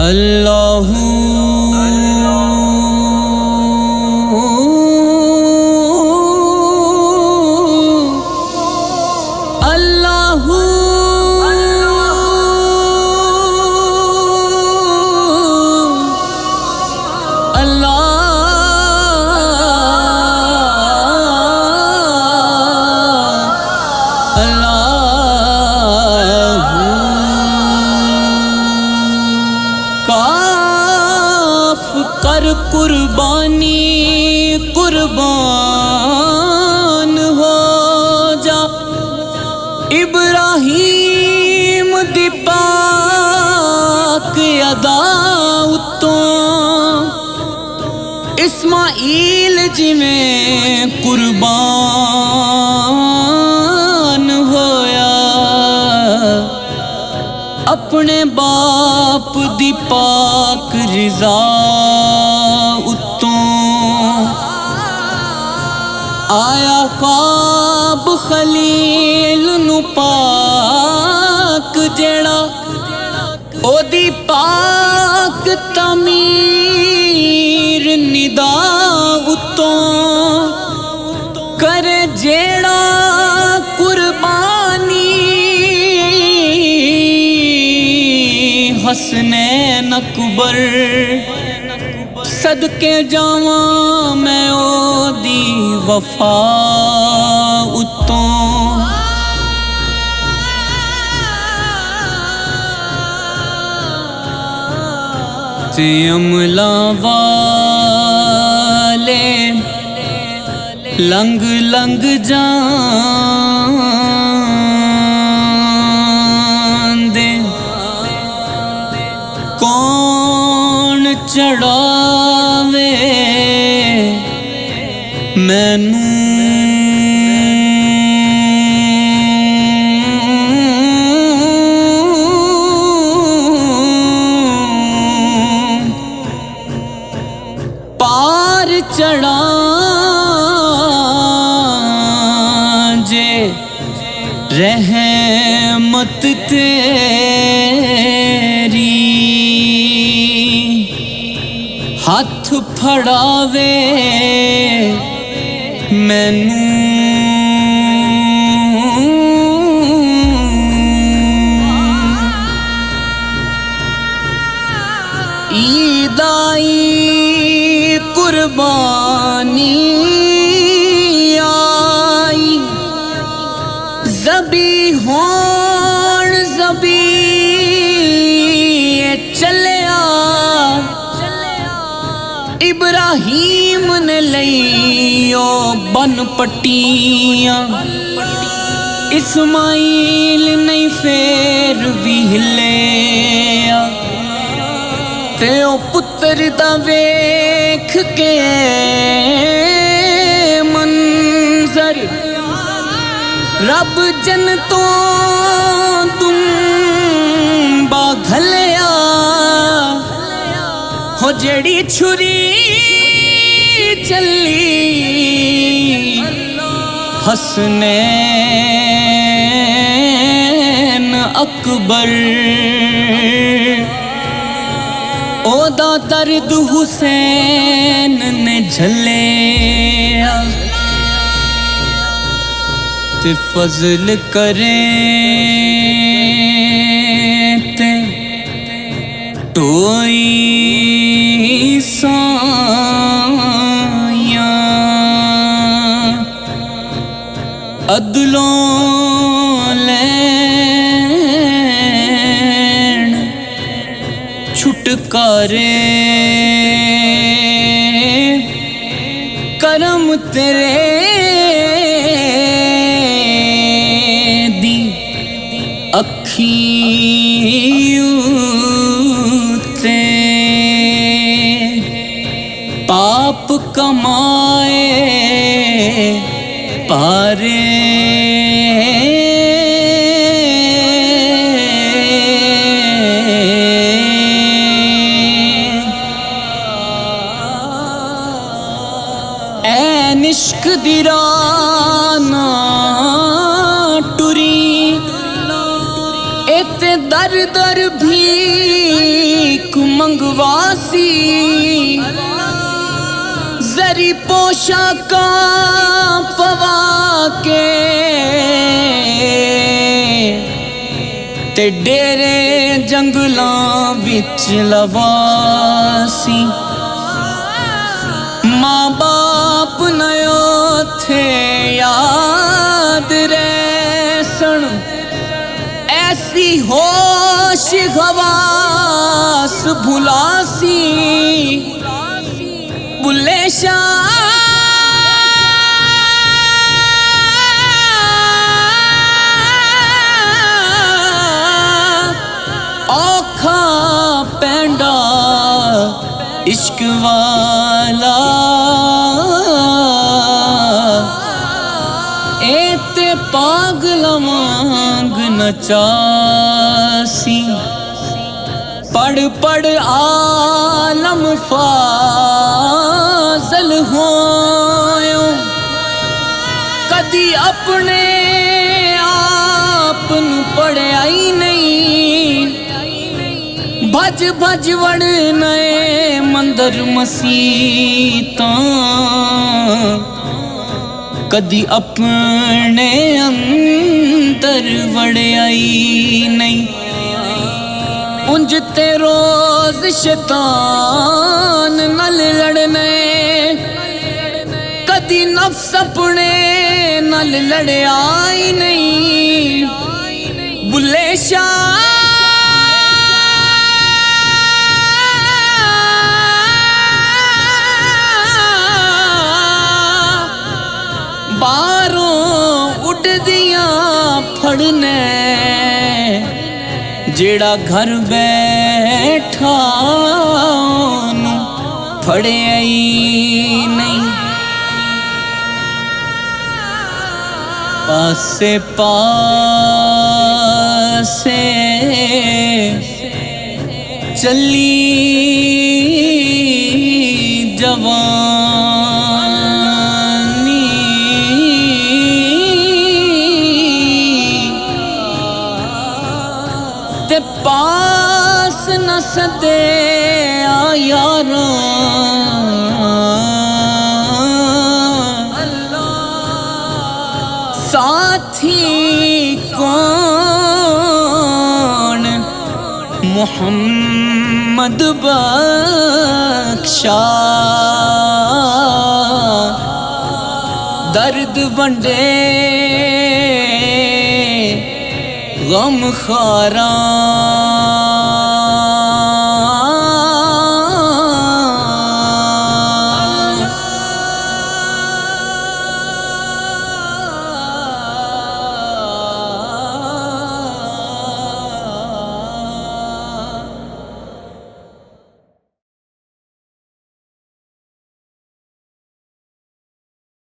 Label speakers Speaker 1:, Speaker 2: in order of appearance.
Speaker 1: اللہ اللہ کاف کر قربانی قربان ہو جا ابراہیم دی پاک ادا اتوں اسماعیل جویں قربان ہویا اپنے باپ دی پاک رضا اتوں آیا خواب خلیل نو پاک جڑا او دی پاک تعمیر ندا اتوں کرے جیڑا قربانی حسنین اکبر صدقے جاواں میں او دی وفا اتوں تے عملہ والے لنگ لنگ جان دے کون چڑھاوے مینوں پار چڑھا جے رحمت تیری ہاتھ پھڑاوے مینوں عید آئی قربانی آئی ذبیحون ذبیح چلیا ابراہیم نے لئیو بن پٹیاں اسماعیل نہیں پھر بھی ہلیا تے او پتر دا ویکھ کے منظر رب جنتوں تم باگھلیا ہو جڑی چھری چلی حسنین اکبر او دا درد حسین نے جھلیا تے فضل کریں تے ٹوئی سایاں عدلوں لین چھٹکارے کرم تیرے دی اکھیوں تے پاپ کمائے پارے عشق دی راہ نہ ٹری ایتے در در بھی پوشاکاں پوا کے تے ڈیرے جنگلاں وچ لواسی ماں باپ نیو تھے یاد رہ سن ایسی ہوش حواس بھلاسی بلے شاہ اوکھا پینڈا عشق والا ایتے پاگل مانگ نچاسی پڑھ پڑھ عالم فاضل ہویوں کدی اپنے آپ نو پڑھیا ہی نہیں بھج بھج وڑنے مندر مسیتاں کدی اپنے اندر وڑیا ہی نہیں انجتے روز شیطان نل لڑنے کدی نفس اپنے نل لڑیا ہی نہیں بلے شاہ باہروں اڈ دیاں پھڑنے جیڑا گھر بیٹھا انہوں پھڑیا ہی نہیں پاسے پاسے چلی جوانی تے پاس نہ سدے ساتھی کون محمد بخشا درد ونڈے غم خاراں